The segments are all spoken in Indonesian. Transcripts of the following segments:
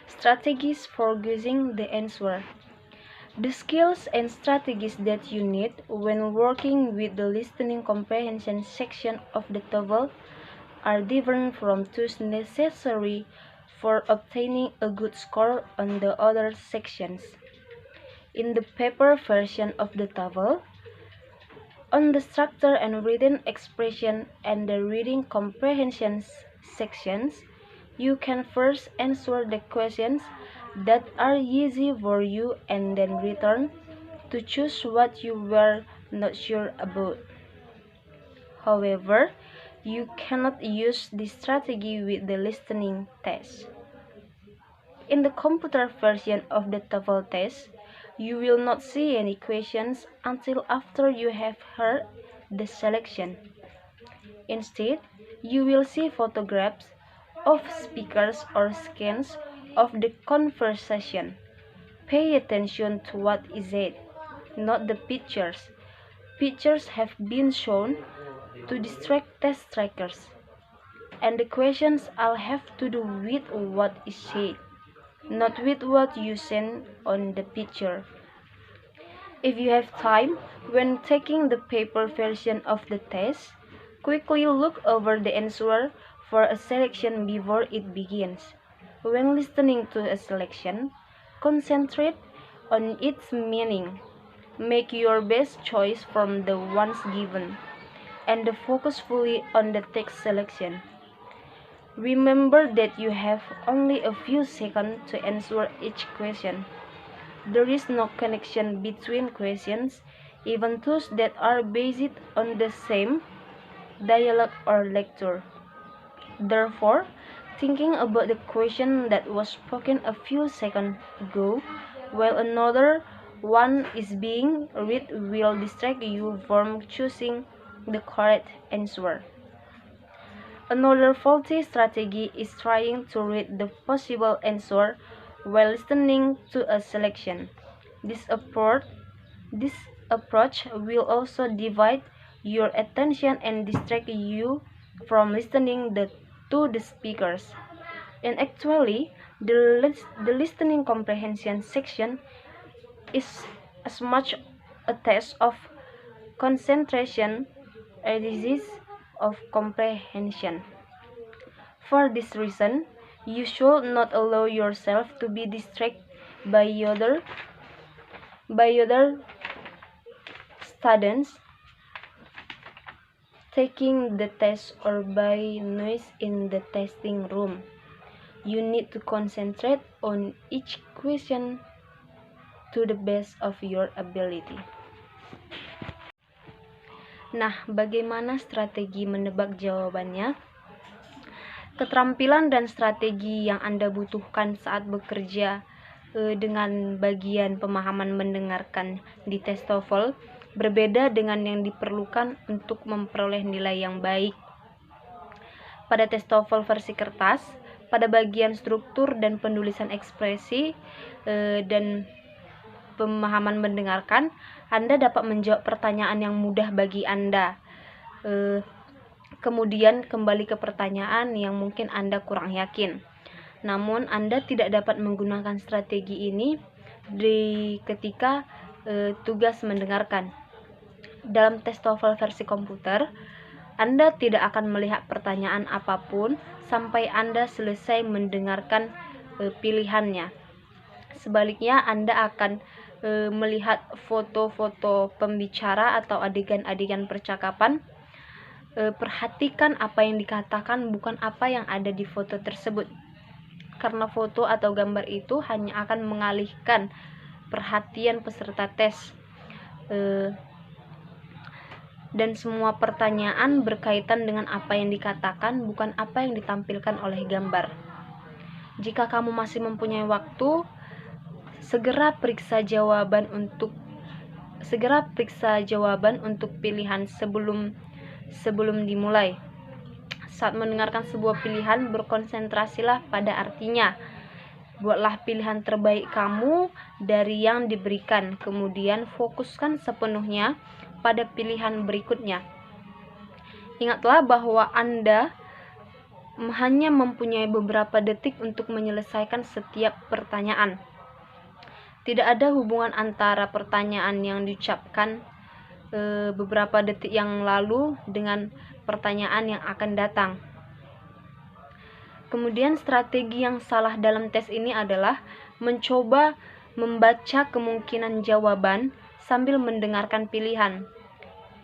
Strategies for guessing the answer. The skills and strategies that you need when working with the listening comprehension section of the TOEFL are different from those necessary for obtaining a good score on the other sections. In the paper version of the TOEFL, on the structure and written expression and the reading comprehension sections, you can first answer the questions that are easy for you and then return to choose what you were not sure about. However, you cannot use this strategy with the listening test. In the computer version of the TOEFL test, you will not see any questions until after you have heard the selection. Instead, you will see photographs of speakers or scans of the conversation. Pay attention to what is said, not the pictures. Pictures have been shown to distract test takers, and the questions all have to do with what is said, not with what you send on the picture. If you have time when taking the paper version of the test, quickly look over the answer for a selection before it begins. When listening to a selection, concentrate on its meaning. Make your best choice from the ones given, and focus fully on the text selection. Remember that you have only a few seconds to answer each question. There is no connection between questions, even those that are based on the same dialogue or lecture. Therefore, thinking about the question that was spoken a few seconds ago while another one is being read will distract you from choosing the correct answer. Another faulty strategy is trying to read the possible answer while listening to a selection. This approach will also divide your attention and distract you from listening to the speakers. And actually, the listening comprehension section is as much a test of concentration as it is of comprehension. For this reason, you should not allow yourself to be distracted by other students taking the test or by noise in the testing room. You need to concentrate on each question to the best of your ability. Nah, bagaimana strategi menebak jawabannya? Keterampilan dan strategi yang Anda butuhkan saat bekerja dengan bagian pemahaman mendengarkan di tes TOEFL berbeda dengan yang diperlukan untuk memperoleh nilai yang baik. Pada tes TOEFL versi kertas, pada bagian struktur dan penulisan ekspresi dan pemahaman mendengarkan, Anda dapat menjawab pertanyaan yang mudah bagi Anda. Kemudian kembali ke pertanyaan yang mungkin Anda kurang yakin. Namun Anda tidak dapat menggunakan strategi ini ketika tugas mendengarkan. Dalam tes TOEFL versi komputer, Anda tidak akan melihat pertanyaan apapun sampai Anda selesai mendengarkan pilihannya. Sebaliknya, Anda akan melihat foto-foto pembicara atau adegan-adegan percakapan. Perhatikan apa yang dikatakan, bukan apa yang ada di foto tersebut, karena foto atau gambar itu hanya akan mengalihkan perhatian peserta tes, dan semua pertanyaan berkaitan dengan apa yang dikatakan, bukan apa yang ditampilkan oleh gambar. Jika kamu masih mempunyai waktu, segera periksa jawaban untuk pilihan sebelum dimulai. Saat mendengarkan sebuah pilihan, berkonsentrasilah pada artinya. Buatlah pilihan terbaik kamu dari yang diberikan, kemudian fokuskan sepenuhnya pada pilihan berikutnya. Ingatlah bahwa Anda hanya mempunyai beberapa detik untuk menyelesaikan setiap pertanyaan. Tidak ada hubungan antara pertanyaan yang diucapkan beberapa detik yang lalu dengan pertanyaan yang akan datang. Kemudian strategi yang salah dalam tes ini adalah mencoba membaca kemungkinan jawaban sambil mendengarkan pilihan.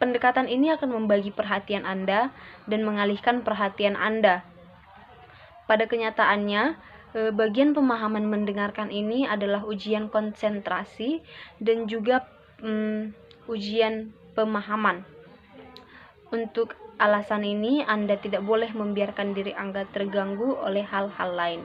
Pendekatan ini akan membagi perhatian Anda dan mengalihkan perhatian Anda. Pada kenyataannya, bagian pemahaman mendengarkan ini adalah ujian konsentrasi dan juga ujian pemahaman. Untuk alasan ini, Anda tidak boleh membiarkan diri Anda terganggu oleh hal-hal lain.